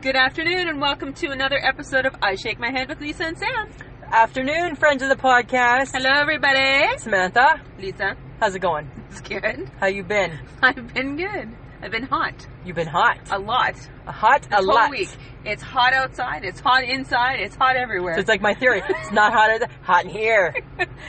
Good afternoon and welcome to another episode of I Shake My Head with Lisa and Sam. Afternoon, friends of the podcast. Hello, everybody. Samantha. Lisa. How's it going? It's good. How you been? I've been good. I've been hot. You've been hot. A lot. A lot. Whole week. It's hot outside. It's hot inside. It's hot everywhere. So it's like my theory. It's not hot in here.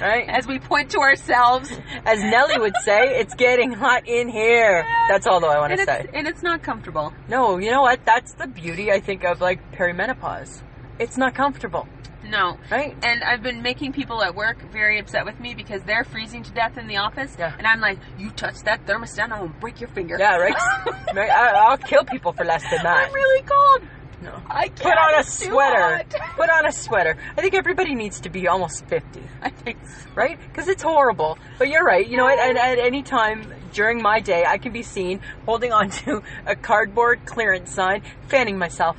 Right? As we point to ourselves. As Nelly would say, it's getting hot in here. Yeah. That's all I want to say. And it's not comfortable. No, you know what? That's the beauty, I think, of like perimenopause. It's not comfortable. No. Right? And I've been making people at work very upset with me because they're freezing to death in the office. Yeah. And I'm like, you touch that thermostat, I'm going to break your finger. Yeah, right? Right? I'll kill people for less than that. I'm really cold. No. I can't. Put on a It's too sweater. hot. Put on a sweater. I think everybody needs to be almost 50. I think so. Right? Because it's horrible. But you're right. You know what? And at any time during my day, I can be seen holding onto a cardboard clearance sign, fanning myself.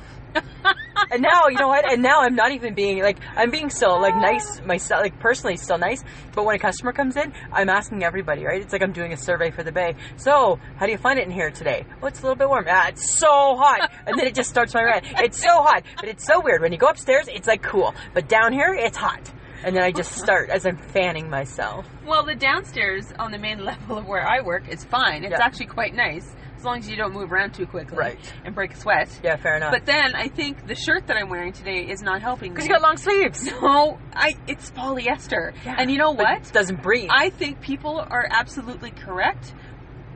And now, you know what? And now I'm not even being, like, I'm being still, like, nice myself, like, personally still nice. But when a customer comes in, I'm asking everybody, right? It's like I'm doing a survey for the Bay. So, how do you find it in here today? Oh, it's a little bit warm. Ah, it's so hot. And then it just starts my rant. It's so hot. But it's so weird. When you go upstairs, it's, like, cool. But down here, it's hot. And then I just start as I'm fanning myself. Well, the downstairs on the main level of where I work is fine. It's actually quite nice. As long as you don't move around too quickly. Right. And break a sweat. Yeah, fair enough. But then I think the shirt that I'm wearing today is not helping me. Because you got long sleeves. No, it's polyester. Yeah, and you know what? It doesn't breathe. I think people are absolutely correct.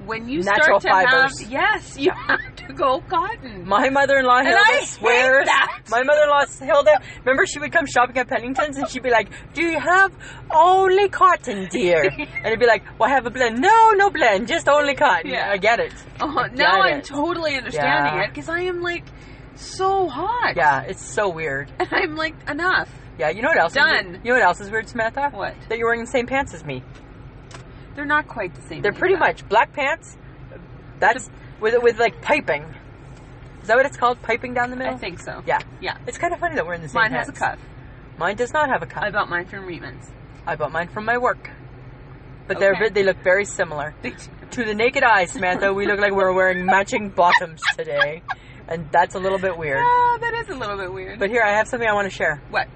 When you Natural start to fibers. yes, you have to go cotton. My mother-in-law And Hilda I hate swears. that. My mother-in-law Hilda, remember she would come shopping at Pennington's and she'd be like, "Do you have only cotton, dear?" And I'd be like, "Well, I have a blend." No blend, just only cotton. Yeah. I get it. Now I'm totally understanding Yeah. it because I am like so hot. Yeah, it's so weird. And I'm like, enough. Yeah, you know what else? Done. Is weird? You know what else is weird, Samantha? What? That you're wearing the same pants as me. They're not quite the same. They're pretty much black pants. That's with like piping. Is that what it's called? Piping down the middle? I think so. Yeah. Yeah. It's kind of funny that we're in the same Mine pants. has a cuff. Mine does not have a cuff. I bought mine from Reitman's. I bought mine from my work. But Okay. they look very similar. To the naked eye, Samantha, we look like we're wearing matching bottoms today. And that's a little bit weird. Oh, that is a little bit weird. But here, I have something I want to share. What?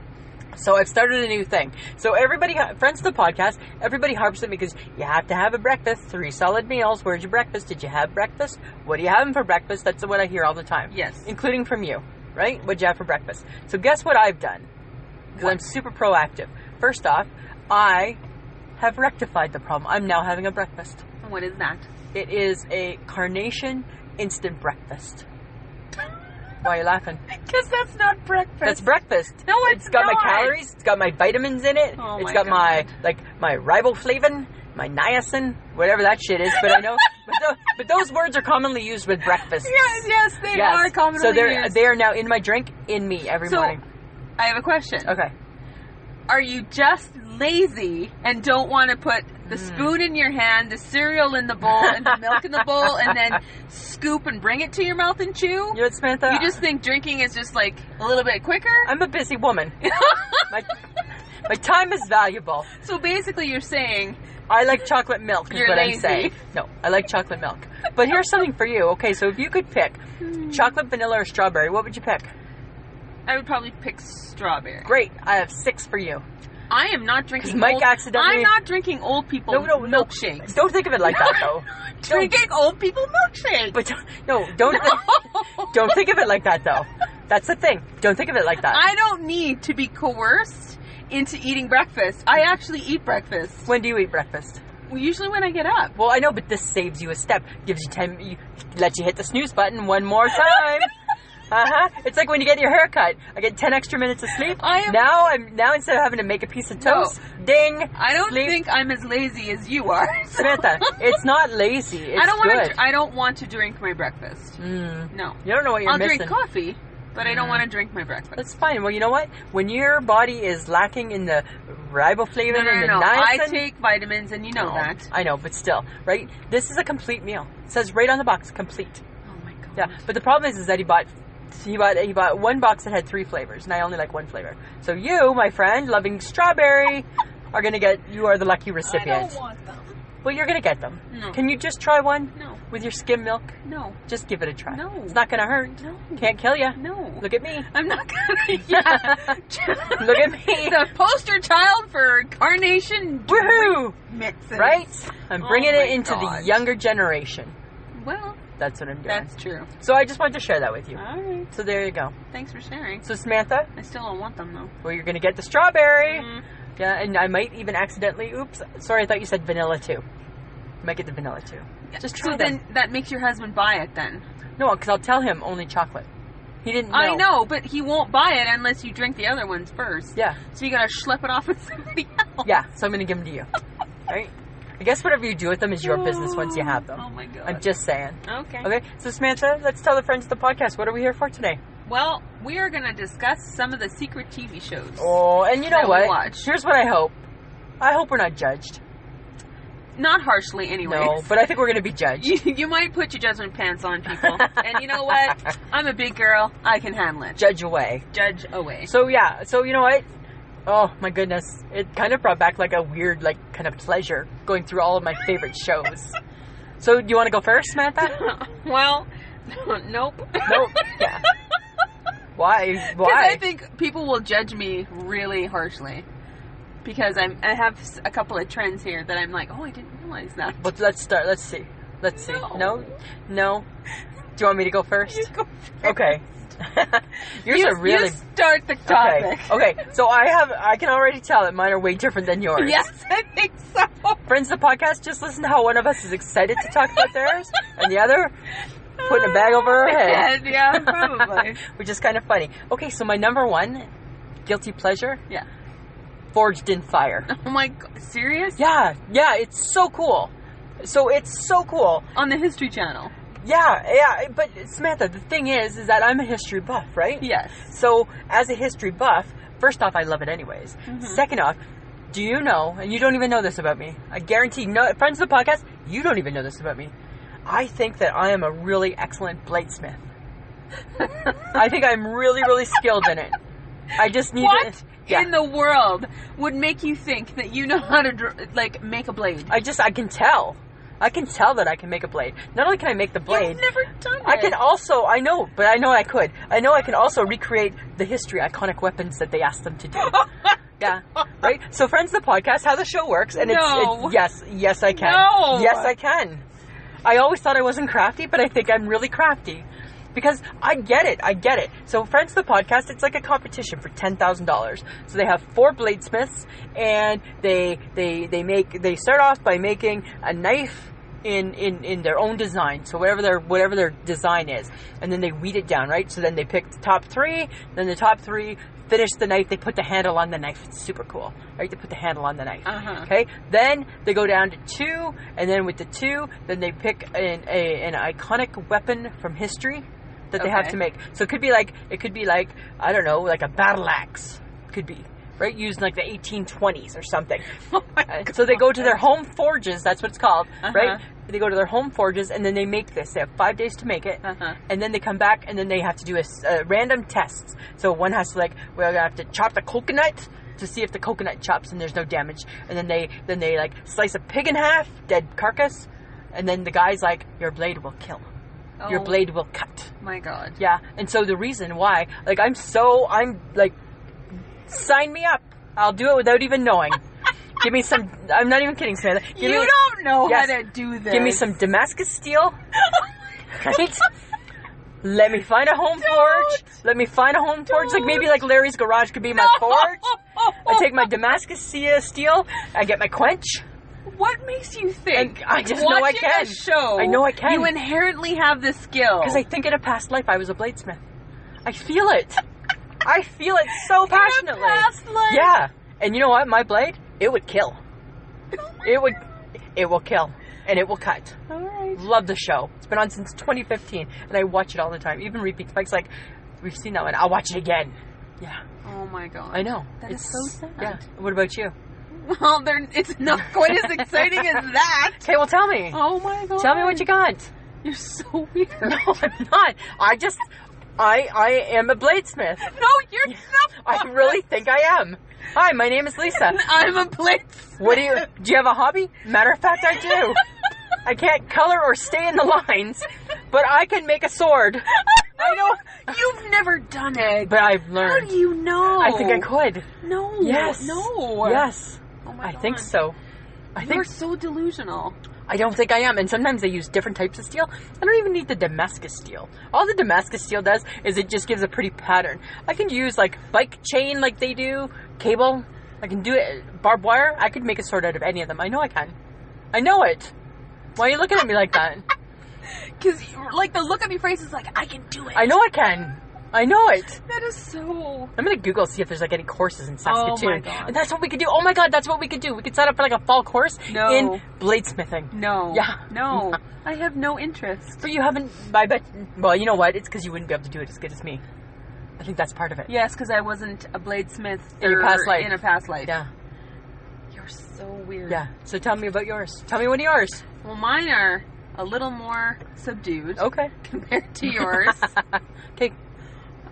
So I've started a new thing. So everybody, friends of the podcast, everybody harps at me because you have to have a breakfast, 3 solid meals. Where's your breakfast? Did you have breakfast? What are you having for breakfast? That's what I hear all the time. Yes. Including from you, right? What'd you have for breakfast? So guess what I've done? Because I'm super proactive. First off, I have rectified the problem. I'm now having a breakfast. What is that? It is a carnation instant breakfast. Why are you laughing? Because that's not breakfast. That's breakfast. No, it's got not. my calories. It's got my vitamins in it. Oh, It's my got God. my riboflavin, my niacin, whatever that shit is. But I know, but those words are commonly used with breakfast. Yes, they are commonly So used. they are now in my drink, in me every morning. I have a question. Okay. Are you just lazy and don't want to put the spoon in your hand, the cereal in the bowl, and the milk in the bowl, and then scoop and bring it to your mouth and chew? You know what, Samantha? You just think drinking is just like a little bit quicker? I'm a busy woman. my time is valuable. So basically you're saying... I like chocolate milk is You're what lazy. I'm saying. No, I like chocolate milk. But here's something for you. Okay, so if you could pick chocolate, vanilla, or strawberry, what would you pick? I would probably pick strawberry. Great. I have 6 for you. I am not drinking 'Cause Mike accidentally- I'm not drinking old people milkshakes. Don't think of it like that, though. Drinking old people milkshakes. But don't think of it like that, though. That's the thing. Don't think of it like that. I don't need to be coerced into eating breakfast. I actually eat breakfast. When do you eat breakfast? Usually when I get up. Well, I know, but this saves you a step. Gives you 10. Let you hit the snooze button one more time. It's like when you get your hair cut. I get 10 extra minutes of sleep. Now instead of having to make a piece of toast, ding. I don't sleep. think I'm as lazy as you are. Samantha, it's not lazy. It's good. I don't want to drink my breakfast. Mm. No. You don't know what you're I'll missing. drink coffee, but I don't want to drink my breakfast. That's fine. Well, you know what? When your body is lacking in the riboflavin and the niacin... I take vitamins, and you know that. I know, but still, right? This is a complete meal. It says right on the box, complete. Oh my God. Yeah, but the problem is that he bought one box that had 3 flavors, and I only like 1 flavor. So you, my friend, loving strawberry, you are the lucky recipient. I don't want them. Well, you're gonna get them. No. Can you just try one? No. with your skim milk? No. Just give it a try. No. It's not gonna hurt. No. Can't kill you. No. Look at me. I'm not gonna. Yeah. Look at me. The poster child for carnation. Woohoo! Mixes. Right? I'm bringing Oh it my into God. the younger generation. Well, That's what I'm doing. that's true. So I just wanted to share that with you. All right. So there you go. Thanks for sharing. So Samantha, I still don't want them though. well, you're gonna get the strawberry. Mm. Yeah, and I might even accidentally. Oops, sorry, I thought you said vanilla too. I might get the vanilla too. Just try So them. then that makes your husband buy it then. No, because I'll tell him only chocolate. He didn't know. I know, but he won't buy it unless you drink the other ones first. Yeah, So you gotta schlep it off with somebody else. yeah. So I'm gonna give them to you. Right? I guess whatever you do with them is your business once you have them. Oh my God. I'm just saying. Okay. Okay, so Samantha, let's tell the friends of the podcast. What are we here for today? Well, we are gonna discuss some of the secret TV shows. Oh, and you know That we what? watch. Here's what I hope. I hope we're not judged. Not harshly, anyways. No, but I think we're going to be judged. You might put your judgment pants on, people. And you know what? I'm a big girl. I can handle it. Judge away. Judge away. So yeah, so you know what? Oh my goodness. It kind of brought back like a weird, like, kind of pleasure going through all of my favorite shows. So do you want to go first, Samantha? Well, nope. Nope. Yeah. Why? Because Why? I think people will judge me really harshly. Because I have a couple of trends here that I'm like, oh, I didn't realize that. But let's start. Let's see. Let's see. No. No? Do you want me to go first? You go first. Okay. Yours are really... You start the topic. Okay, so I can already tell that mine are way different than yours. Yes, I think so. Friends of the podcast, just listen to how one of us is excited to talk about theirs, and the other putting a bag over her head. Yeah, probably. Which is kind of funny. Okay, so my number one, guilty pleasure, Yeah. Forged in Fire. Oh my God, serious? Yeah, it's so cool. So it's so cool. On the History Channel. Yeah, but Samantha, the thing is that I'm a history buff, right? Yes. So, as a history buff, first off, I love it anyways. Mm-hmm. Second off, do you know, and you don't even know this about me, I guarantee, no, friends of the podcast, you don't even know this about me. I think that I am a really excellent bladesmith. I think I'm really, really skilled in it. I just need What to... Yeah. in the world would make you think that you know how to, make a blade? I can tell. I can tell that I can make a blade. Not only can I make the blade... You've never done it. I can also, I know I could. I know I can also recreate the history iconic weapons that they asked them to do. Yeah, right? So friends of the podcast, how the show works, and No. it's yes I can. No. Yes I can. I always thought I wasn't crafty, but I think I'm really crafty. Because I get it. So friends of the podcast, it's like a competition for $10,000. So they have 4 bladesmiths, and they start off by making a knife in their own design. So whatever their design is, and then they weed it down, right? So then they pick the top 3, then the top 3 finish the knife. They put the handle on the knife. It's super cool, right? They put the handle on the knife. Uh-huh. Okay. Then they go down to 2, and then with the 2, then they pick an iconic weapon from history that they have Okay. to make. So it could be like I don't know, like a battle axe. Could be, right? Used in like the 1820s or something. Oh my God. So they go to their home forges. That's what it's called, Uh-huh. right? They go to their home forges, and then they make this. They have 5 days to make it, Uh-huh. and then they come back, and then they have to do a random tests. So one has to we're gonna have to chop the coconut to see if the coconut chops and there's no damage, and then they like slice a pig in half, dead carcass, and then the guy's like, your blade will kill. Your Oh, blade will cut. my God. Yeah, and so the reason why, I'm like, sign me up. I'll do it without even knowing. Give me some, I'm not even kidding, Samantha. You don't know Yes. how to do this. Give me some Damascus steel. Right? Let me find a home forge. Let me find a home forge. Like maybe like Larry's garage could be my forge. I take my Damascus steel. I get my quench. What makes you think? And I just know I watching can. a show, I know I can. You inherently have the skill. Because I think in a past life I was a bladesmith. I feel it. I feel it so passionately. In a past life? Yeah. And you know what? My blade, it would kill. It will kill. And it will cut. All right. Love the show. It's been on since 2015, and I watch it all the time. Even repeats. Mike's like, we've seen that one. I'll watch it again. Yeah. Oh my God. I know. That is so sad. Yeah. What about you? Well, it's not quite as exciting as that. Okay, well, tell me. Oh my God. Tell me what you got. You're so weird. No, I'm not. I am a bladesmith. No, you're not. I really think I am. Hi, my name is Lisa. I'm a blitz. Do you have a hobby? Matter of fact, I do. I can't color or stay in the lines, but I can make a sword. I know. You've never done it. But I've learned. How do you know? I think I could. No. Yes. No. Yes. Oh my God. I think so. You're so delusional. I don't think I am. And sometimes they use different types of steel. I don't even need the Damascus steel. All the Damascus steel does is it just gives a pretty pattern. I can use like bike chain like they do, cable. I can do it, barbed wire. I could make a sword out of any of them. I know I can. I know it. Why are you looking at me like that? Because, like, the look on your face is like, I can do it. I know I can. I know it. That is so... I'm going to Google, see if there's, like, any courses in Saskatoon. Oh, my God. And that's what we could do. Oh, my God, that's what we could do. We could sign up for, like, a fall course in bladesmithing. No. Yeah. No. I have no interest. But you haven't... I bet... Well, you know what? It's because you wouldn't be able to do it as good as me. I think that's part of it. Yes, because I wasn't a bladesmith in your past life. In a past life. Yeah. You're so weird. Yeah. So tell me about yours. Tell me one of yours. Well, mine are a little more subdued. Okay. Compared to yours. Okay.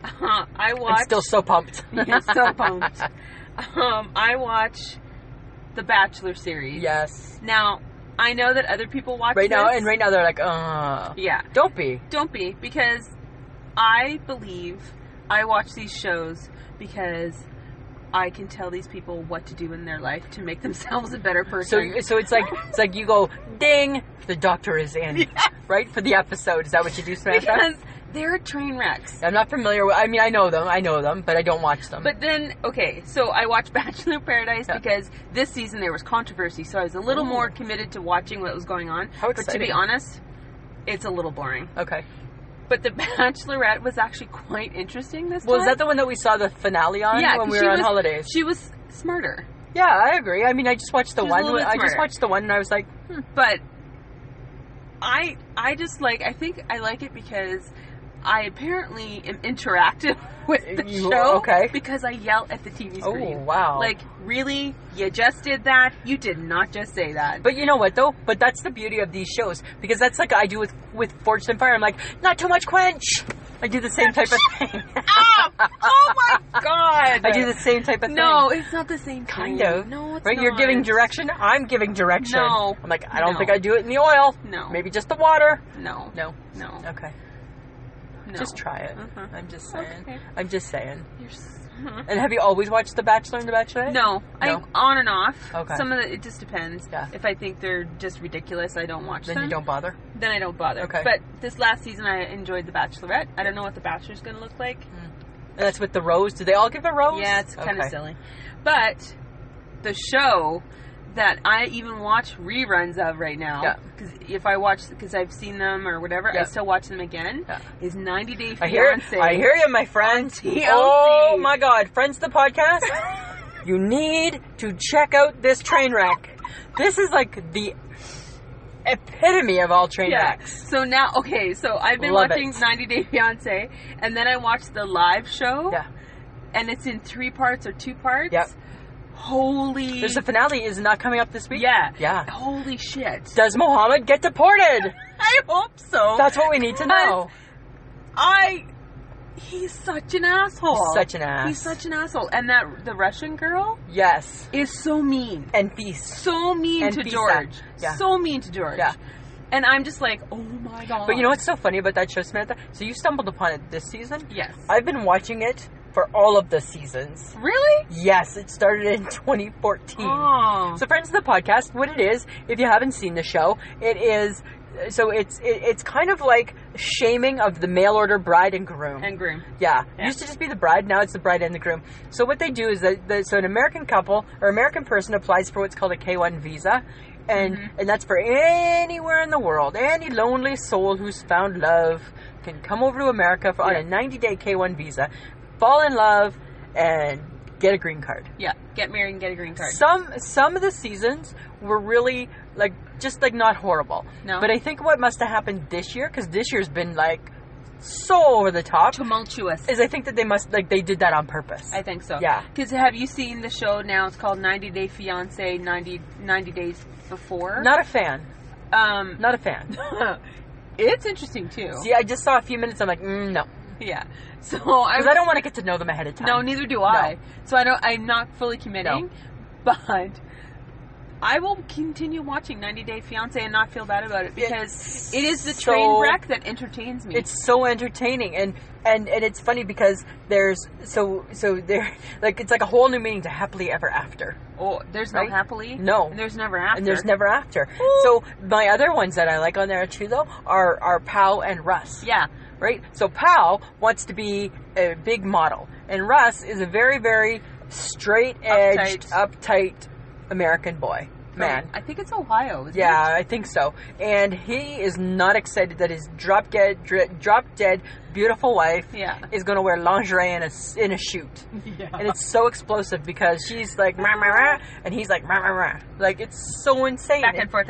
I watch... I'm still so pumped. Yeah, so pumped. I watch the Bachelor series. Yes. Now, I know that other people watch right this. now, and right now they're like, yeah. Don't be. Don't be, because I believe I watch these shows because I can tell these people what to do in their life to make themselves a better person. So it's like you go, ding, the doctor is in, yes. Right? For the episode. Is that what you do, Samantha? Because they're train wrecks. I'm not familiar with, I mean, I know them, but I don't watch them. But then, okay, so I watched Bachelor in Paradise because this season there was controversy, so I was a little more committed to watching what was going on. How exciting. But to be honest, it's a little boring. Okay. But The Bachelorette was actually quite interesting this time. Well, is that the one that we saw the finale on when we were on holidays? She was smarter. Yeah, I agree. I mean, I just watched the one. I just watched the one and I was like, But I just I think I like it because I apparently am interactive with the show. Okay. Because I yell at the TV screen. Oh, wow. Like, really? You just did that? You did not just say that. But you know what, though? But that's the beauty of these shows. Because that's like I do with Forged in Fire. I'm like, not too much quench. I do the same type of thing. Oh my God. I do the same type of thing. No, it's not the same thing. Kind of. No, it's right? not. You're giving direction. I'm giving direction. No. I'm like, I don't think I do it in the oil. No. Maybe just the water. No. No. No. Okay. No. Just try it. I'm just saying. Okay. I'm just saying. You're And have you always watched The Bachelor and The Bachelorette? No. I on and off. Okay. Some of it just depends. Yeah. If I think they're just ridiculous, I don't watch them. Then you don't bother? Then I don't bother. Okay. But this last season, I enjoyed The Bachelorette. I don't know what The Bachelor's going to look like. And that's with the rose. Do they all give a rose? Yeah, it's kind of silly. But the show that I even watch reruns of right now, because if I watch, because I've seen them or whatever, I still watch them again, is 90 Day Fiancé. I hear you, my friend. Oh my God. Friends of the podcast, you need to check out this train wreck. This is like the epitome of all train wrecks. So now, okay, so I've been watching 90 Day Fiancé, and then I watched the live show, and it's in 3 parts or 2 parts. Yep. Holy... There's a finale. Is it not coming up this week? Yeah. Yeah. Holy shit. Does Mohammed get deported? I hope so. That's what we need to know. He's such an asshole. He's such an ass. He's such an asshole. And the Russian girl? Yes. Is so mean. And feast. So mean to George. Yeah. So mean to George. Yeah. And I'm just like, oh my God. But you know what's so funny about that show, Samantha? So you stumbled upon it this season? Yes. I've been watching it for all of the seasons. Really? Yes, it started in 2014. Oh. So friends of the podcast, what it is, if you haven't seen the show, it is, so it's kind of like shaming of the mail order bride and groom. And groom. Yeah. It used to just be the bride, now it's the bride and the groom. So what they do is that so an American couple or American person applies for what's called a K-1 visa. And that's for anywhere in the world. Any lonely soul who's found love can come over to America on a 90-day K-1 visa, fall in love, and get a green card. Yeah, get married and get a green card. Some of the seasons were really, just not horrible. No. But I think what must have happened this year, because this year's been, so over the top. Tumultuous. Is I think that they did that on purpose. I think so. Yeah. Because have you seen the show now? It's called 90 Day Fiancé, 90 Days Before. Not a fan. Not a fan. It's interesting, too. See, I just saw a few minutes, I'm like, no. Yeah. So because I don't want to get to know them ahead of time. No, neither do I. No. So I'm not fully committing. No. But I will continue watching 90 Day Fiancé and not feel bad about it because it is the train wreck that entertains me. It's so entertaining, and it's funny because there's so there like it's like a whole new meaning to happily ever after. Oh, there's no happily? No. And there's never after. And there's never after. Ooh. So my other ones that I like on there too though are Pal and Russ. Yeah. Right? So Pal wants to be a big model, and Russ is a very, very straight-edged, uptight American boy. Man. I think it's Ohio, isn't it? Yeah, I think so. And he is not excited that his drop dead beautiful wife is going to wear lingerie in a shoot. Yeah. And it's so explosive because she's like, rah, rah, rah, and he's like, rah, rah, rah. Like, it's so insane. Back and forth.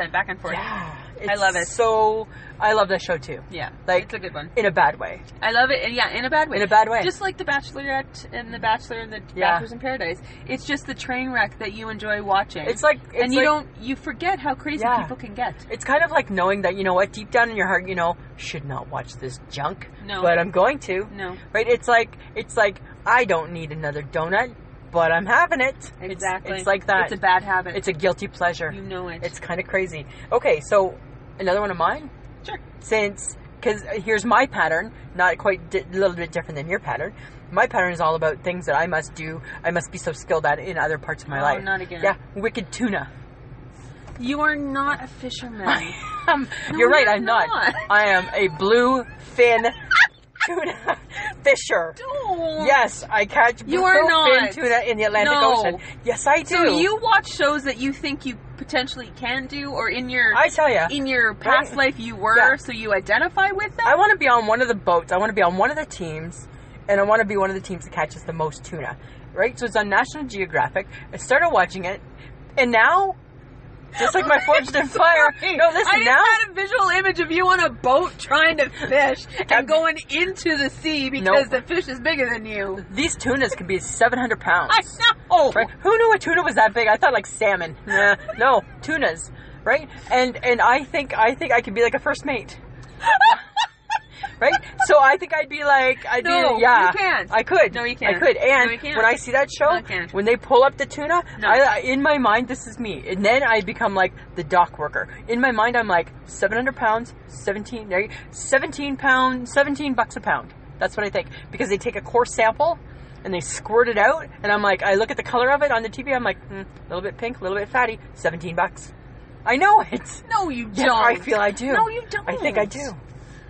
Yeah. I love it. So, I love that show too. Yeah. Like, it's a good one. In a bad way. I love it. And in a bad way. In a bad way. Just like The Bachelorette and The Bachelor and The Bachelors in Paradise. It's just the train wreck that you enjoy watching. You forget how crazy people can get. It's kind of like knowing that, you know what, deep down in your heart, you know, should not watch this junk. No. But I'm going to. No. Right? It's like, I don't need another donut, but I'm having it. Exactly. It's like that. It's a bad habit. It's a guilty pleasure. You know it. It's kind of crazy. Okay, so another one of mine? Sure. Because here's my pattern, not quite a little bit different than your pattern. My pattern is all about things that I must do. I must be so skilled at in other parts of my life. Not again. Yeah, wicked tuna. You are not a fisherman. You're right, I'm not. I am a blue fin tuna fisher. Don't. Yes, I catch blue fin tuna in the Atlantic Ocean. Yes, I do. So you watch shows that you think you potentially can do, or in your past life you were, so you identify with them? I want to be on one of the boats. I want to be on one of the teams, and I want to be one of the teams that catches the most tuna. Right? So it's on National Geographic. I started watching it, and now, just like my Forged in Fire. No, listen, I just had a visual image of you on a boat trying to fish and going into the sea because the fish is bigger than you. These tunas can be 700 pounds. I know. Right? Who knew a tuna was that big? I thought like salmon. No, tunas. Right? And I think I could be like a first mate. Right? So I think I'd be like, you can't. I could. No, you can't. I could. And you can't. when I see that show, when they pull up the tuna, in my mind, this is me. And then I become like the dock worker. In my mind, I'm like 700 pounds, 17 bucks a pound. That's what I think. Because they take a core sample and they squirt it out. And I'm like, I look at the color of it on the TV. I'm like, a little bit pink, a little bit fatty, 17 bucks. I know it. No, you don't. Yeah, I feel I do. No, you don't. I think I do.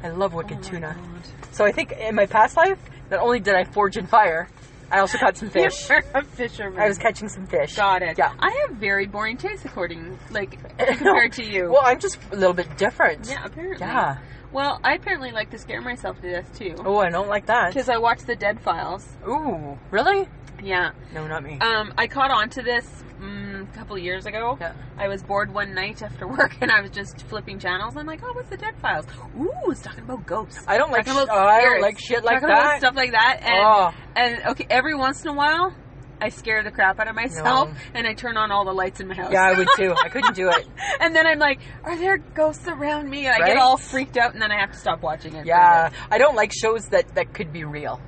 I love wicked tuna. God. So I think in my past life, not only did I forge in fire, I also caught some fish. You're a fisherman. I was catching some fish. Got it. Yeah. I have very boring taste compared to you. Well, I'm just a little bit different. Yeah, apparently. Yeah. Well, I apparently like to scare myself to death too. Oh, I don't like that. Because I watched The Dead Files. Ooh, really? Yeah. No, not me. I caught on to this a couple of years ago. Yeah. I was bored one night after work and I was just flipping channels. I'm like, oh, what's The Dead Files? Ooh, it's talking about ghosts. I don't like shit like talking that. About stuff like that. And okay, every once in a while, I scare the crap out of myself and I turn on all the lights in my house. Yeah, I would too. I couldn't do it. And then I'm like, are there ghosts around me? And I get all freaked out and then I have to stop watching it. Yeah, I don't like shows that could be real.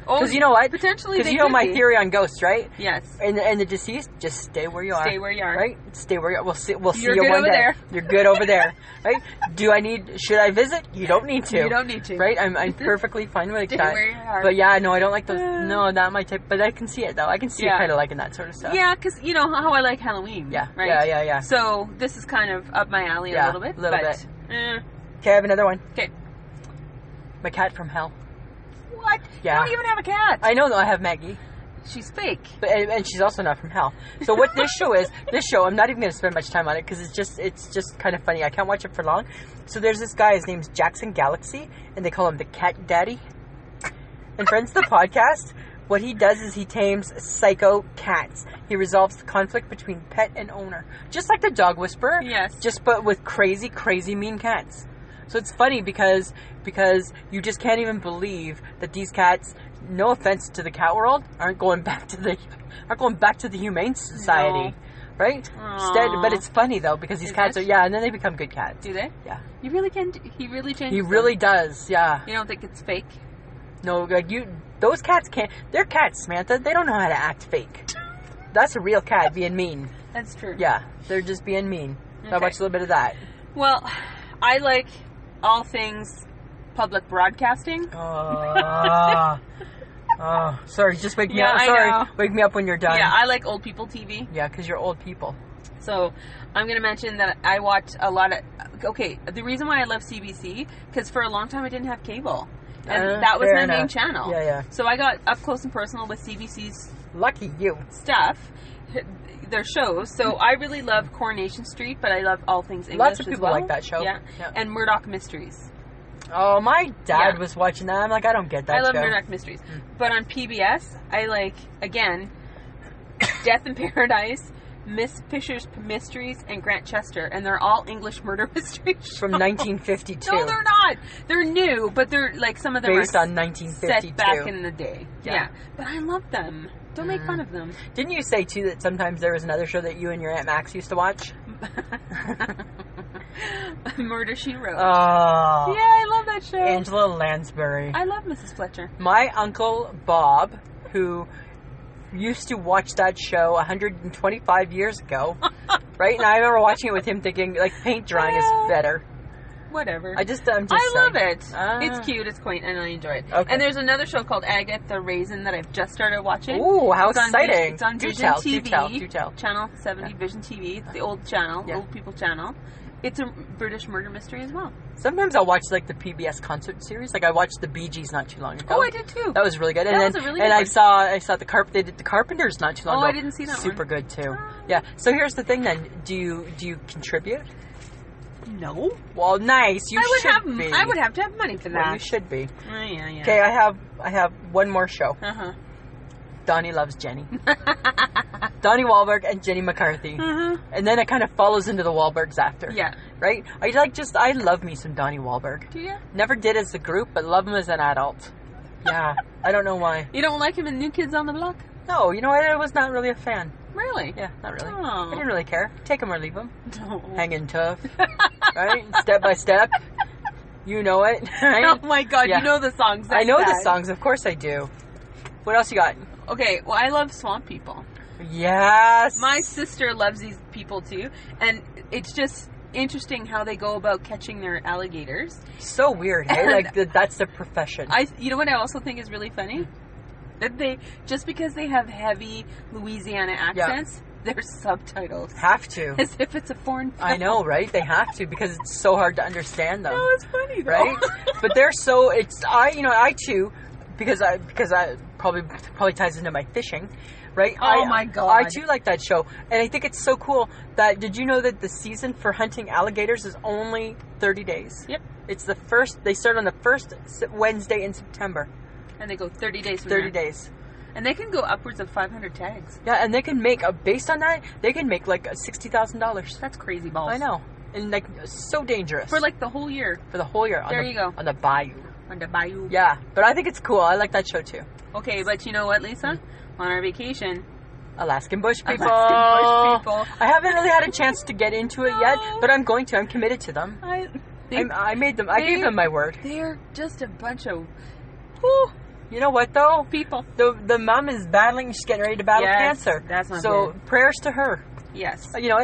Because you know what? Potentially, because you know my theory on ghosts, right? Yes. And the deceased, just stay where you are. Stay where you are. Right? Stay where you are. We'll see you one day. You're good over there. You're good over there. Right? Should I visit? You don't need to. You don't need to. Right? I'm perfectly fine with that. Stay where you are. But yeah, no, I don't like those. No, not my type. But I can see it though. I can see it kind of liking that sort of stuff. Yeah, because you know how I like Halloween. Yeah. Right? Yeah. So this is kind of up my alley a little bit. Okay, I have another one. Okay. My cat from hell. What? Yeah. You don't even have a cat. I know, though. I have Maggie. She's fake. And she's also not from hell. So what this show is, I'm not even going to spend much time on it because it's just kind of funny. I can't watch it for long. So there's this guy, his name's Jackson Galaxy, and they call him the Cat Daddy. And friends of the podcast, what he does is he tames psycho cats. He resolves the conflict between pet and owner. Just like the Dog Whisperer. Yes. But with crazy, crazy mean cats. So it's funny because you just can't even believe that these cats, no offense to the cat world, aren't going back to the humane society. No. Right? But it's funny though because these cats are and then they become good cats. Do they? Yeah. He really can. He really changes. He really does. Yeah. You don't think it's fake? No, those cats can't. They're cats, Samantha. They don't know how to act fake. That's a real cat being mean. That's true. Yeah, they're just being mean. Okay. So I watched a little bit of that. Well, I like all things public broadcasting. Oh, sorry, just wake me up. I Sorry, know. wake me up when you're done. Yeah, I like old people TV. Yeah, because you're old people. So I'm going to mention that I watch a lot of... Okay, the reason why I love CBC, because for a long time I didn't have cable. And that was my main channel. Yeah. So I got up close and personal with CBC's... Lucky you. Stuff. Their shows. So I really love Coronation Street, but I love all things English. Lots of people like that show. Yeah. And Murdoch Mysteries. Oh, my dad was watching that. I'm like, I don't get that show. I love Murdoch Mysteries. But on PBS, I like, again, Death in Paradise, Miss Fisher's Mysteries, and Grant Chester. And they're all English murder mysteries. From 1952. No, they're not. They're new, but they're like some of them based are on 1952. set back in the day. Yeah. But I love them. Don't make fun of them. Didn't you say, too, that sometimes there was another show that you and your Aunt Max used to watch? Murder, She Wrote. Oh. Yeah, I love that show. Angela Lansbury. I love Mrs. Fletcher. My uncle, Bob, who used to watch that show 125 years ago, right? And I remember watching it with him thinking, like, paint drying is better. Whatever. I'm just I saying. love it. It's cute, it's quaint, and I enjoy it. Okay. And there's another show called Agatha Raisin that I've just started watching. Ooh, how exciting. It's on do Vision tell, TV. Do tell. Channel 70, Vision TV. It's the old channel, old people channel. It's a British murder mystery as well. Sometimes I'll watch, like, the PBS concert series. Like, I watched the Bee Gees not too long ago. Oh, I did too. That was really good. That was a really good I one. saw they did the Carpenters not too long ago. Oh, I didn't see that Super one. good too. Yeah. So here's the thing then. Do you contribute? No. Well, nice. You should be. I would have to have money for that. Well, you should be. Yeah. Okay, I have one more show. Uh-huh. Donnie Loves Jenny. Donnie Wahlberg and Jenny McCarthy. And then it kind of follows into the Wahlbergs after. Yeah. Right? I love me some Donnie Wahlberg. Do you? Never did as a group, but love him as an adult. Yeah. I don't know why. You don't like him in New Kids on the Block? No, you know what? I was not really a fan. Really? Yeah, not really. Oh. I didn't really care. Take him or leave him. No. Hanging tough. Right? Step by step. You know it. Right? Oh my god, Yeah. you know the songs. I know the songs. Of course I do. What else you got? Okay, well, I love Swamp People. Yes. My sister loves these people too, and it's just interesting how they go about catching their alligators. So weird, hey? Like, that's their profession. You know what I also think is really funny? That they, just because they have heavy Louisiana accents, their subtitles. Have to. As if it's a foreign film. I know, right? They have to, because it's so hard to understand them. No, it's funny though. Right? But they're so, I too, because I probably ties into my fishing, right? Oh my god. I too like that show. And I think it's so cool that, did you know that the season for hunting alligators is only 30 days? Yep. It's they start on the first Wednesday in September. And they go 30 days from 30 there. days. And they can go upwards of 500 tags. Yeah, and they can make, based on that, they can make like $60,000. That's crazy balls. I know. And like, so dangerous. For like the whole year. For the whole year. There you go. On the bayou. On the bayou. Yeah, but I think it's cool. I like that show too. Okay, but you know what, Lisa? On our vacation, Alaskan Bush People. Alaskan Bush People. I haven't really had a chance to get into it yet, but I'm going to. I'm committed to them. I made them. I gave them my word. They're just a bunch of... Whew, you know what though? people. The mom is battling. She's getting ready to battle cancer. That's not so good. Prayers to her. Yes. You know,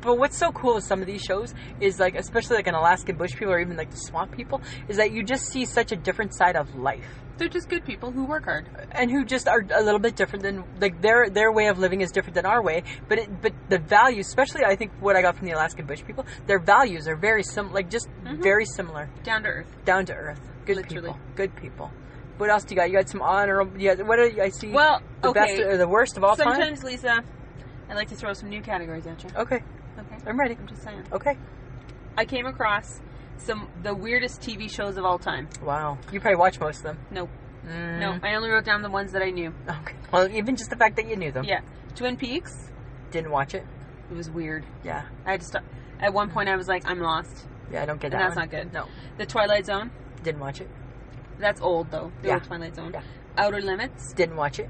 but what's so cool with some of these shows is, like, especially like an Alaskan Bush People or even like the Swamp People, is that you just see such a different side of life. They're just good people who work hard. And who just are a little bit different than, like, their way of living is different than our way. But the values, especially I think what I got from the Alaskan Bush People, their values are very very similar. Down to earth. Down to earth. Good Literally. people. Good people. What else do you got? You got some honorable... Yeah, what do I see? Well, the best or the worst of all time? Sometimes, Lisa, I like to throw some new categories at you. Okay. Okay. I'm ready. I'm just saying. Okay. I came across the weirdest TV shows of all time. Wow. You probably watch most of them. Nope. No, I only wrote down the ones that I knew. Okay. Well, even just the fact that you knew them. Yeah. Twin Peaks. Didn't watch it. It was weird. Yeah. I had to stop. At one point, I was like, I'm lost. Yeah, I don't get that. And that's one. not good. No. The Twilight Zone. Didn't watch it. That's old, though. The old Twilight Zone. Yeah. Outer Limits. Didn't watch it.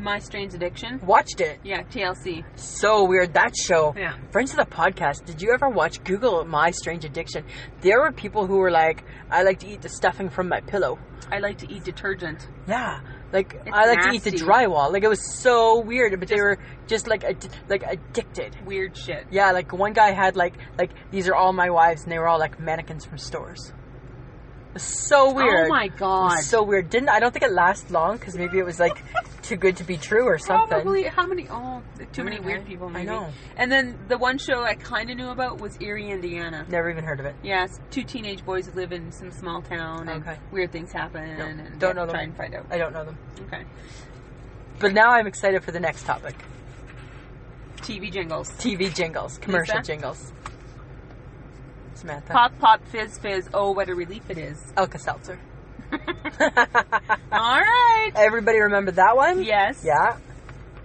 My Strange Addiction. Watched it. Yeah, TLC. So weird. That show. Yeah. Friends of the podcast, did you ever watch Google My Strange Addiction? There were people who were like, I like to eat the stuffing from my pillow. I like to eat detergent. Yeah. Like, It's I like nasty. to eat the drywall. Like, it was so weird, but they were just like addicted. Weird shit. Yeah, like one guy had like these are all my wives, and they were all like mannequins from stores. It was so weird. Oh my god. It was so weird. I don't think it lasted long because maybe it was like too good to be true or something. Probably. How many? Oh, too many weird people. Maybe. I know. And then the one show I kind of knew about was Erie, Indiana. Never even heard of it. Yes, 2 teenage boys who live in some small town, and weird things happen. No, and don't know them. Try and find out. I don't know them. Okay. But now I'm excited for the next topic. TV jingles. TV jingles. Commercial jingles. Samantha. Pop, pop, fizz, fizz. Oh, what a relief it is. Alka-Seltzer. All right. Everybody remember that one? Yes. Yeah.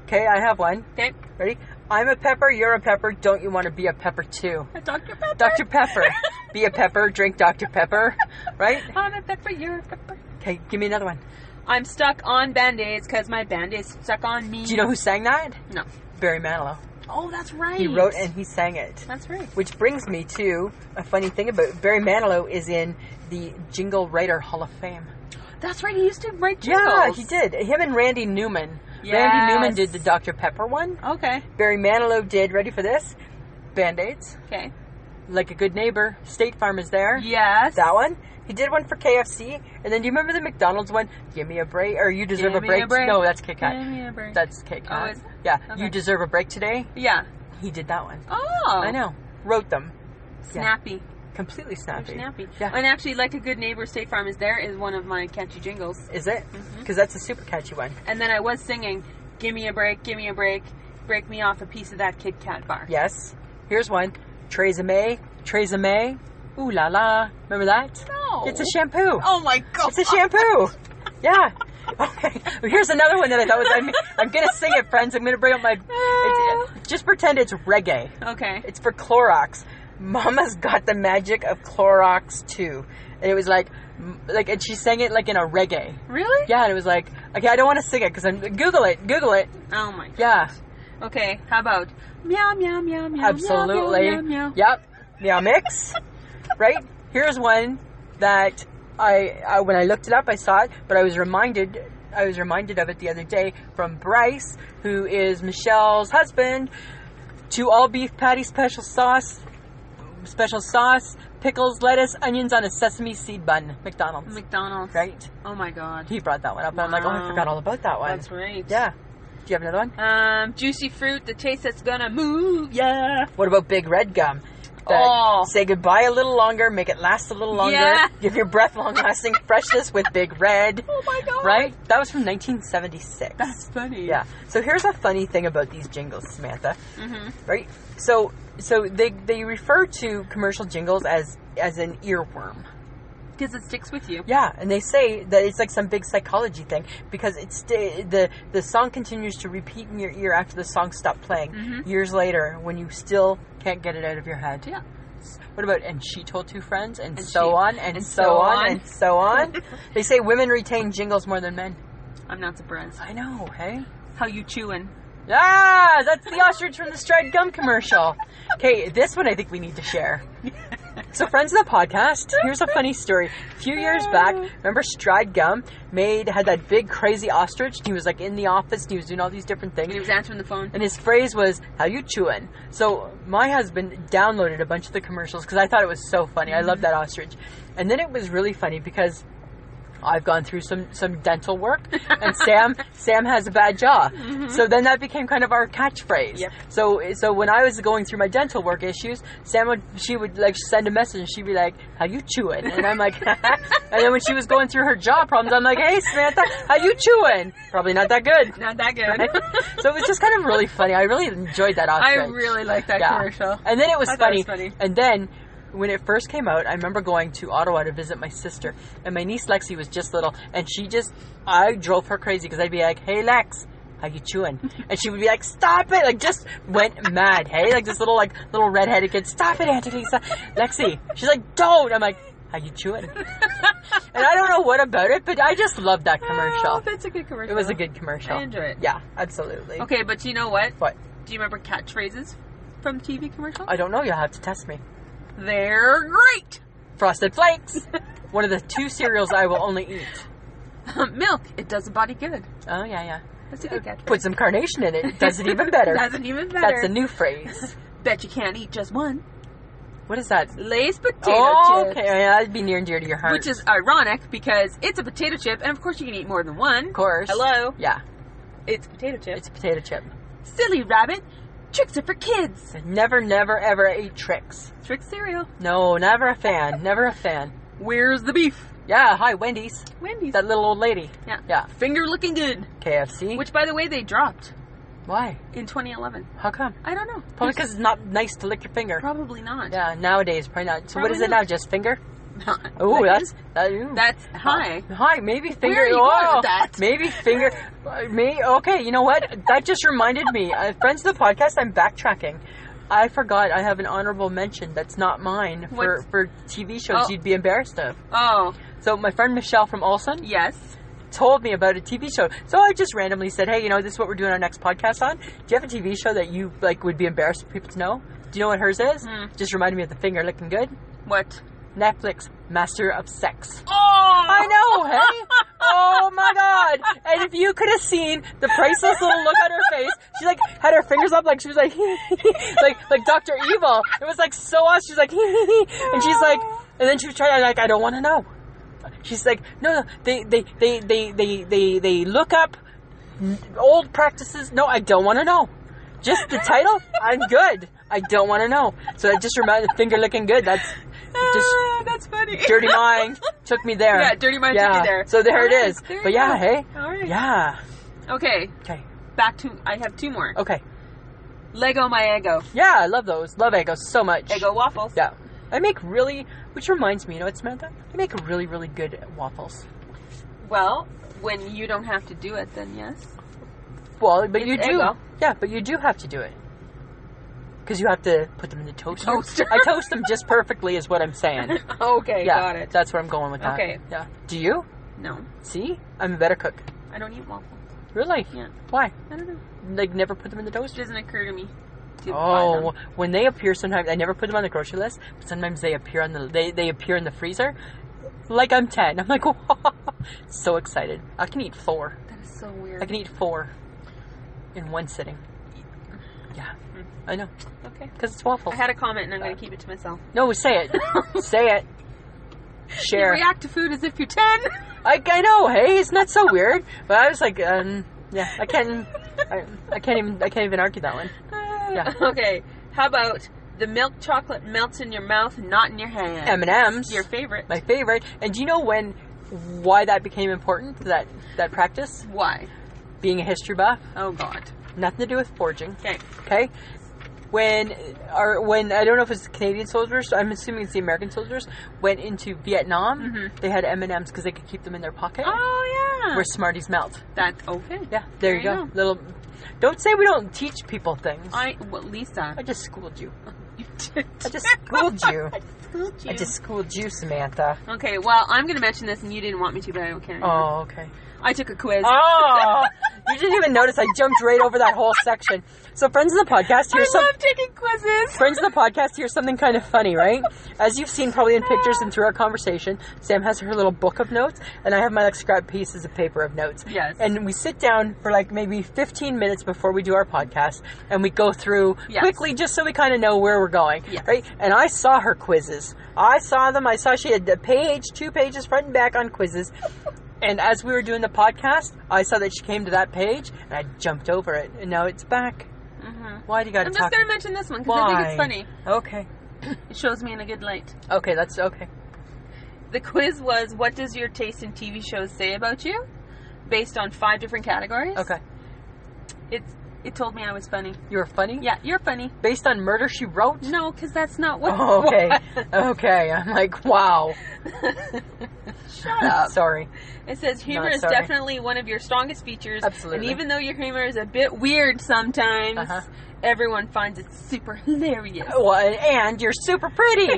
Okay, I have one. Okay. Ready? I'm a pepper, you're a pepper, don't you want to be a pepper too? Dr. Pepper. Dr. Pepper. Be a pepper, drink Dr. Pepper. Right? I'm a pepper, you're a pepper. Okay, give me another one. I'm stuck on Band-Aids because my Band-Aid's stuck on me. Do you know who sang that? No. Barry Manilow. Oh, that's right. He wrote and he sang it. That's right. Which brings me to a funny thing about Barry Manilow is in the Jingle Writer Hall of Fame. That's right. He used to write jingles. Yeah, he did. Him and Randy Newman. Yes. Randy Newman did the Dr. Pepper one. Okay. Barry Manilow did, ready for this? Band-Aids. Okay. Like a Good Neighbor. State Farm is there. Yes. That one. He did one for KFC. And then do you remember the McDonald's one? Give me a break. Or you deserve a break. No, that's Kit Kat. Give me a break. That's Kit Kat. Oh, is it? Yeah. Okay. You deserve a break today? Yeah. He did that one. Oh. I know. Wrote them. Snappy. Yeah. Completely snappy. Snappy. Yeah. And actually, Like a Good Neighbor, State Farm is there is one of my catchy jingles. Is it? Because that's a super catchy one. And then I was singing, give me a break, break me off a piece of that Kit Kat bar. Yes. Here's one. Tresemme. Ooh la la. Remember that? No. It's a shampoo. Oh my god. It's a shampoo. Yeah. Okay. Well, here's another one that I thought was. I'm gonna sing it, friends. I'm gonna bring up my. Just pretend it's reggae. Okay. It's for Clorox. Mama's got the magic of Clorox too, and it was like, and she sang it like in a reggae. Really? Yeah, and it was like, okay, I don't want to sing it because I'm Google it. Oh my god. Yeah. Okay. How about meow meow meow meow? Absolutely. Meow, meow, meow. Yep. Meow mix. Right. Here's one that I when I looked it up, I saw it, but I was reminded of it the other day from Bryce, who is Michelle's husband. To all beef patty, special sauce, pickles, lettuce, onions on a sesame seed bun. McDonald's. Right? Oh my god. He brought that one up, and I'm like, oh, I forgot all about that one. That's right. Yeah. Do you have another one? Juicy fruit, the taste that's gonna move, yeah. What about Big Red Gum? Say goodbye a little longer, make it last a little longer. Yeah. Give your breath long-lasting freshness with Big Red. Oh my god. Right? That was from 1976. That's funny. Yeah. So here's a funny thing about these jingles, Samantha. Mm-hmm. Right? So they refer to commercial jingles as an earworm. Because it sticks with you. Yeah, and they say that it's like some big psychology thing because the song continues to repeat in your ear after the song stopped playing years later when you still can't get it out of your head. Yeah. What about, and she told two friends, and so on, and so on, and so on. They say women retain jingles more than men. I'm not surprised. I know, hey? How you chewing? Ah, that's the ostrich from the Stride Gum commercial. Okay, this one I think we need to share. So, friends of the podcast, here's a funny story. A few years back, remember Stride Gum had that big crazy ostrich? He was like in the office and he was doing all these different things. And he was answering the phone. And his phrase was, how you chewing? So, my husband downloaded a bunch of the commercials because I thought it was so funny. I love that ostrich. And then it was really funny because I've gone through some dental work, and Sam has a bad jaw. So then that became kind of our catchphrase. Yep. So when I was going through my dental work issues, she would like send a message and she'd be like, how you chewing? And I'm like, and then when she was going through her jaw problems, I'm like, hey Samantha, how you chewing? Probably not that good. Not that good. Right? So it was just kind of really funny. I really enjoyed that ostrich. I really liked that commercial. And then it was funny. It was funny. And then when it first came out, I remember going to Ottawa to visit my sister, and my niece Lexi was just little, and I drove her crazy because I'd be like, hey Lex, how you chewing? And she would be like, stop it, like just went mad, hey, like this little redheaded kid, stop it, Auntie Lisa. Lexi, she's like, don't. I'm like, How you chewing? And I don't know what about it, but I just love that commercial. Oh, that's a good commercial. It was a good commercial. I enjoy it. Yeah, absolutely. Okay, but you know what? What? Do you remember catchphrases from the TV commercial? I don't know. You'll have to test me. They're great! Frosted Flakes. One of the 2 cereals I will only eat. Milk. It does the body good. Oh, yeah. That's a good catchphrase. Put some carnation in it. It does it even better. Does it even better. That's a new phrase. Bet you can't eat just one. What is that? Lay's potato chips. Okay. Yeah, that'd be near and dear to your heart. Which is ironic because it's a potato chip, and of course you can eat more than one. Of course. Hello? Yeah. It's a potato chip. It's a potato chip. Silly rabbit. Tricks are for kids. Never, ever ate Trix. Trick cereal. No, never a fan. Never a fan. Where's the beef? Yeah, hi, Wendy's. Wendy's. That little old lady. Yeah. Finger looking good. KFC. Which, by the way, they dropped. Why? In 2011. How come? I don't know. Probably because it's not nice to lick your finger. Probably not. Yeah, nowadays, probably not. So Probably what is it not. now? Just finger? Oh, that's high. Hi, maybe finger. Where are you going with that? Maybe finger. Okay, you know what? That just reminded me. Friends of the podcast, I'm backtracking. I forgot I have an honorable mention that's not mine for TV shows you'd be embarrassed of. Oh. So my friend Michelle from Olson. Yes. Told me about a TV show. So I just randomly said, hey, this is what we're doing our next podcast on. Do you have a TV show that you would be embarrassed for people to know? Do you know what hers is? Just reminded me of the finger looking good. What? Netflix, Master of Sex. Oh! I know, hey? Oh my God. And if you could have seen the priceless little look on her face, she had her fingers up she was like, like Dr. Evil. It was so awesome. She's like, and she's like, and then she was trying I don't want to know. She's like, no, they look up old practices. No, I don't want to know. Just the title, I'm good. I don't want to know. So it just reminded finger looking good. That's funny. Dirty Mind took me there. Yeah, Dirty Mind took you there. So there it is. There but you yeah, go. hey. All right. Yeah. Okay. Back to, I have 2 more. Okay. Lego My Eggo. Yeah, I love those. Love Eggos so much. Eggo waffles. Yeah. I make which reminds me, you know what, Samantha? I make really, really good waffles. Well, when you don't have to do it, then yes. Well, but you do. Eggo. Yeah, but you do have to do it. Because you have to put them in the toaster. I toast them just perfectly is what I'm saying. Okay, yeah, got it. That's where I'm going with that. Okay. Yeah. Do you? No. See? I'm a better cook. I don't eat waffles. Really? Yeah. Why? I don't know. Never put them in the toaster? It doesn't occur to me to buy them. When they appear sometimes, I never put them on the grocery list, but sometimes they appear they appear in the freezer. Like I'm 10. I'm like, so excited. I can eat 4. That is so weird. I can eat 4 in one sitting. Yeah. I know. Okay. Because it's waffles. I had a comment and I'm going to keep it to myself. No, say it. Say it. Share. You react to food as if you're 10. I know. Hey, it's not so weird. But I was like, yeah, I can't even argue that one. Yeah. Okay. How about the milk chocolate melts in your mouth, not in your hand? M&M's. Your favorite. My favorite. And do you know why that became important? That practice. Why? Being a history buff. Oh God. Nothing to do with forging. Okay. When I don't know if it's the Canadian soldiers, I'm assuming it's the American soldiers, went into Vietnam, they had M&M's because they could keep them in their pocket. Oh yeah. Where Smarties melt. That's okay. Yeah, there you go. Don't say we don't teach people things. Lisa. I just schooled you. You did. I just schooled you. I just schooled you, Samantha. Okay, well, I'm going to mention this, and you didn't want me to, but I don't care anymore. Oh, okay. I took a quiz. Oh, you didn't even notice. I jumped right over that whole section. So, friends of the podcast, I love taking quizzes. Friends of the podcast, here's something kind of funny, right? As you've seen probably in pictures and through our conversation, Sam has her little book of notes, and I have my scrap pieces of paper of notes. Yes. And we sit down for maybe 15 minutes before we do our podcast, and we go through quickly just so we kind of know where we're going, right? And I saw her quizzes. I saw them. I saw she had 2 pages front and back on quizzes. And as we were doing the podcast, I saw that she came to that page, and I jumped over it, and now it's back. Mm-hmm. Why do you got to talk? I'm just going to mention this one, because I think it's funny. Okay. It shows me in a good light. Okay, that's okay. The quiz was, what does your taste in TV shows say about you? Based on 5 different categories. Okay. It told me I was funny. You were funny? Yeah, you're funny. Based on Murder, She Wrote? No, because that's not what... Oh, okay. Okay, I'm like, wow. Shut up. Sorry. It says humor is definitely one of your strongest features. Absolutely. And even though your humor is a bit weird sometimes, everyone finds it super hilarious. Well, and you're super pretty.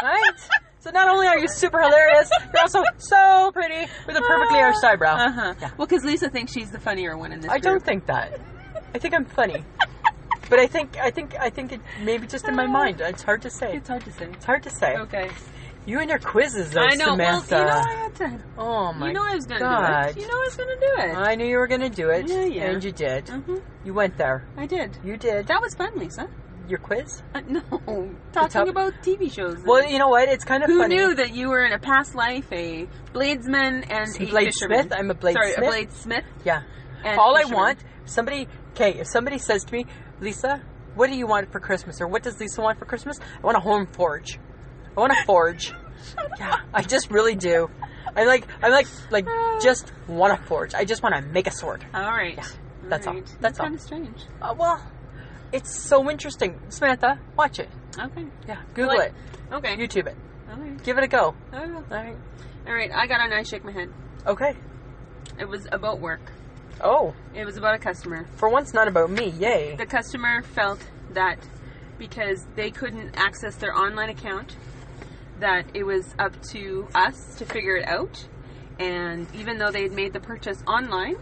Right? So not only are you super hilarious, you're also so pretty with a perfectly arched eyebrow. Yeah. Well, because Lisa thinks she's the funnier one in this group. I don't think that. I think I'm funny. But I think it maybe just in my mind. It's hard to say. It's hard to say. It's hard to say. Okay. You and your quizzes, though, I know. Samantha. Well, I had to. Oh my god. You know I was going to do it. You know I was going to do it. I knew you were going to do it. Yeah. And you did. Mm-hmm. You went there. I did. You did. That was fun, Lisa. Your quiz? No. Talking about TV shows. Well, you know what? It's kind of funny. Who knew that you were in a past life a bladesman and a fisherman? Smith? I'm a bladesmith. Sorry, a bladesmith. Yeah. And all fisherman. I want, if somebody says to me, Lisa, what do you want for Christmas? Or what does Lisa want for Christmas? I want a home forge. I want a forge. Yeah, I just really do. I just want to forge. I just want to make a sword. All right. Yeah, that's all. That's kind of strange. Well, it's so interesting. Samantha, watch it. Okay. Yeah, Google it. Okay. YouTube it. All right. Give it a go. I will. All right. All right. I got on I Shake My Head. Okay. It was about work. Oh. It was about a customer. For once, not about me. Yay. The customer felt that because they couldn't access their online account, that it was up to us to figure it out. And even though they had made the purchase online,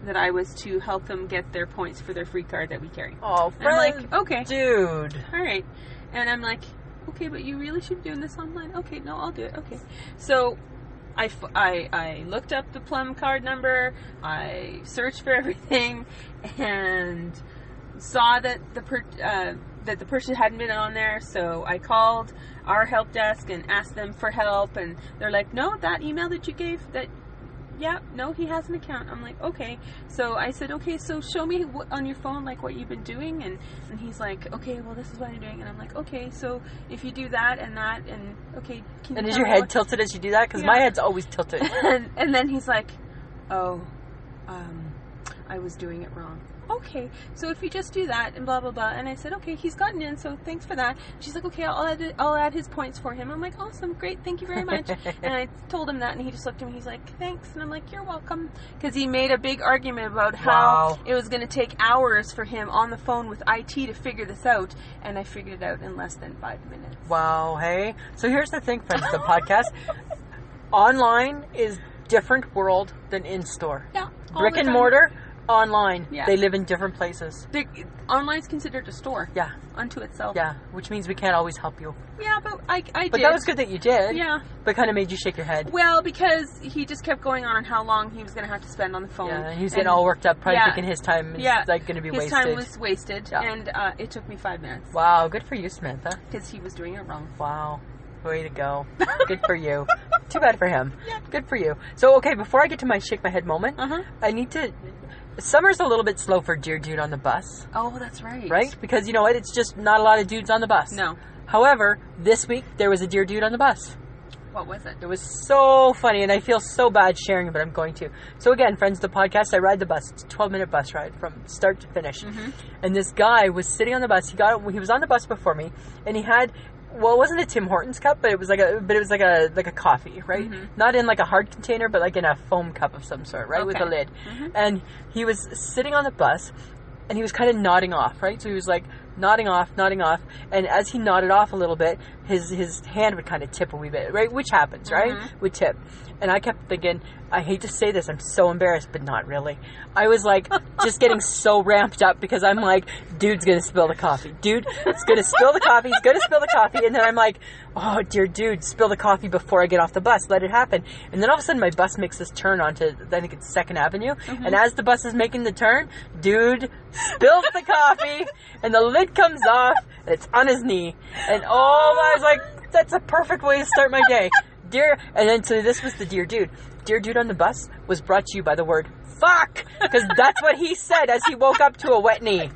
that I was to help them get their points for their free card that we carry. Oh, I'm like, okay. Dude. All right. And I'm like, okay, but you really should be doing this online. Okay, no, I'll do it. Okay. So I looked up the Plum card number. I searched for everything and saw that the person hadn't been on there. So I called our help desk and asked them for help. And they're like, no, that email that you gave, no, he has an account. I'm like, okay. So I said, okay, so show me on your phone, like, what you've been doing. And he's like, okay, well, this is what I'm doing. And I'm like, okay, so if you do that, and okay. And is your head tilted as you do that? Because my head's always tilted. And then he's like, oh, I was doing it wrong. Okay, so if you just do that and blah blah blah. And I said, okay, he's gotten in, so thanks for that. She's like, okay, I'll add his points for him. I'm like, awesome, great, thank you very much. And I told him that, and he just looked at me. He's like, thanks. And I'm like, you're welcome, because he made a big argument about how it was going to take hours for him on the phone with IT to figure this out, and I figured it out in less than 5 minutes. Wow. Hey, so here's the thing, friends of the podcast. Online is different world than in store. Yeah. Brick and mortar. Online. Yeah. They live in different places. Online is considered a store. Yeah. Unto itself. Yeah. Which means we can't always help you. Yeah, but I did. But that was good that you did. Yeah. But kind of made you shake your head. Well, because he just kept going on how long he was going to have to spend on the phone. Yeah, and he was getting all worked up, probably thinking his time is like going to be wasted. His time was wasted, and it took me 5 minutes. Wow, good for you, Samantha. Because he was doing it wrong. Wow. Way to go. Good for you. Too bad for him. Yeah. Good for you. So, okay, before I get to my shake my head moment, I need to... Summer's a little bit slow for Dear Dude on the Bus. Oh, that's right. Right? Because, you know what? It's just not a lot of dudes on the bus. No. However, this week, there was a Dear Dude on the bus. What was it? It was so funny, and I feel so bad sharing it, but I'm going to. So again, friends of the podcast, I ride the bus. It's a 12-minute bus ride from start to finish. And this guy was sitting on the bus. He was on the bus before me, and he had... Well, it wasn't a Tim Hortons cup, but it was like a coffee, right? Not in like a hard container, but like in a foam cup of some sort, right? With a lid. And he was sitting on the bus, and he was kind of nodding off, right? So he was like nodding off, and as he nodded off a little bit, his hand would kind of tip a wee bit, right? Which happens, right? Would tip. And I kept thinking, I hate to say this, I'm so embarrassed, but not really. I was like, just getting so ramped up because I'm like, dude's gonna spill the coffee. Dude, it's gonna spill the coffee, he's gonna spill the coffee. And then I'm like, oh, dear dude, spill the coffee before I get off the bus. Let it happen. And then all of a sudden my bus makes this turn onto, I think it's 2nd Avenue. And as the bus is making the turn, dude spills the coffee and the lid comes off and it's on his knee. And I was like, that's a perfect way to start my day. And then so this was the Dear Dude. Dear Dude on the Bus was brought to you by the word fuck, because that's what he said as he woke up to a wet knee.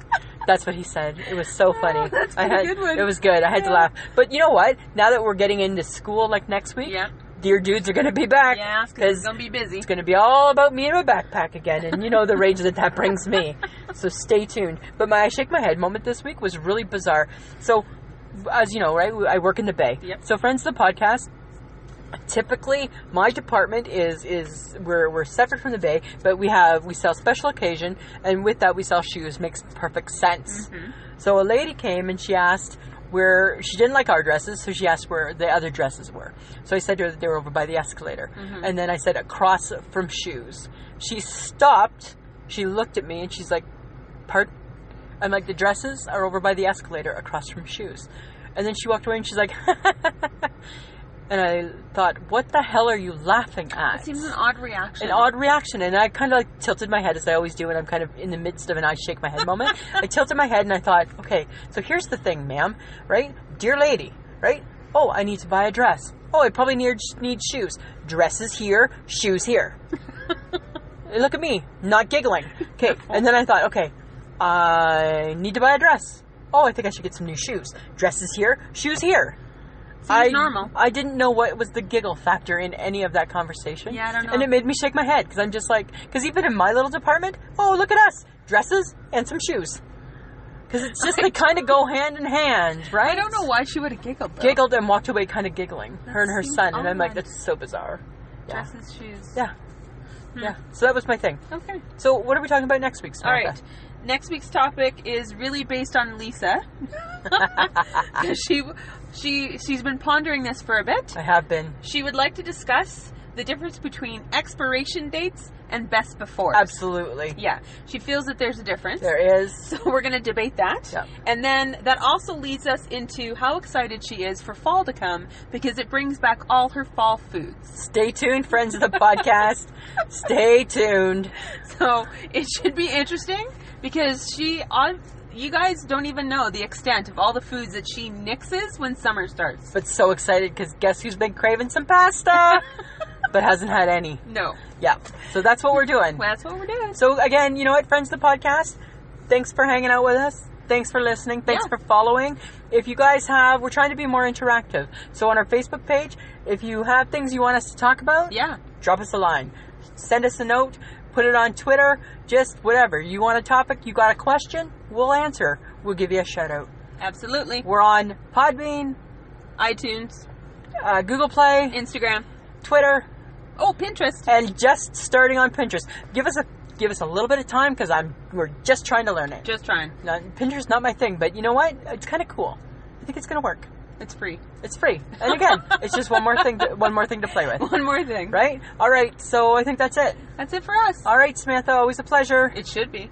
That's what he said. It was so funny. That's a good one. It was good. I had to laugh. But you know what? Now that we're getting into school like next week, Dear Dudes are going to be back. Yeah, because it's going to be busy. It's going to be all about me and my backpack again, and you know the rage that brings me. So stay tuned. But my I Shake My Head moment this week was really bizarre. So, as you know, right, I work in the Bay. So friends of the podcast, typically my department is we're separate from the Bay, but we sell special occasion, and with that we sell shoes. Makes perfect sense. So a lady came and she asked, where she didn't like our dresses, so she asked where the other dresses were. So I said to her that they were over by the escalator. Mm-hmm. And then I said across from shoes. She stopped. She looked at me and she's like, pardon? I'm like, the dresses are over by the escalator across from shoes. And then she walked away and she's like, and I thought, what the hell are you laughing at? It seems an odd reaction. An odd reaction. And I kind of like tilted my head, as I always do when I'm kind of in the midst of an I shake my head moment. I tilted my head and I thought, okay, so here's the thing, ma'am, right? Dear lady, right? Oh, I need to buy a dress. Oh, I probably need shoes. Dresses here, shoes here. Look at me, not giggling. Okay, and then I thought, okay, I need to buy a dress. Oh, I think I should get some new shoes. Dresses here, shoes here. Seems normal. I didn't know what was the giggle factor in any of that conversation. Yeah, I don't know. And it made me shake my head, because I'm just like, because even in my little department, oh, look at us. Dresses and some shoes. Because it's just, they kind of go hand in hand, right? I don't know why she would have giggled, though. Giggled and walked away kind of giggling. Her and her son. And I'm like, that's so bizarre. Yeah. Dresses, shoes. Yeah. Yeah. So that was my thing. Okay. So what are we talking about next week, Samantha? All right. Next week's topic is really based on Lisa. She's been pondering this for a bit. I have been. She would like to discuss the difference between expiration dates and best befores. Absolutely. Yeah. She feels that there's a difference. There is. So we're going to debate that. Yep. And then that also leads us into how excited she is for fall to come, because it brings back all her fall foods. Stay tuned, friends of the podcast. Stay tuned. So it should be interesting, because you guys don't even know the extent of all the foods that she nixes when summer starts. But so excited, because guess who's been craving some pasta? But hasn't had any. No. Yeah. So that's what we're doing. Well, that's what we're doing. So again, you know what, friends of the podcast? Thanks for hanging out with us. Thanks for listening. Thanks for following. If you guys we're trying to be more interactive. So on our Facebook page, if you have things you want us to talk about, drop us a line. Send us a note. Put it on Twitter. Just whatever. You want a topic, you got a question, we'll answer. We'll give you a shout out. Absolutely. We're on Podbean, iTunes, Google Play, Instagram, Twitter. Oh, Pinterest. And just starting on Pinterest. Give us a little bit of time, because we're just trying to learn it. Just trying. Now, Pinterest not my thing, but you know what? It's kind of cool. I think it's going to work. It's free. It's free. And again, it's just one more thing to play with. One more thing. Right? All right. So I think that's it. That's it for us. All right, Samantha. Always a pleasure. It should be.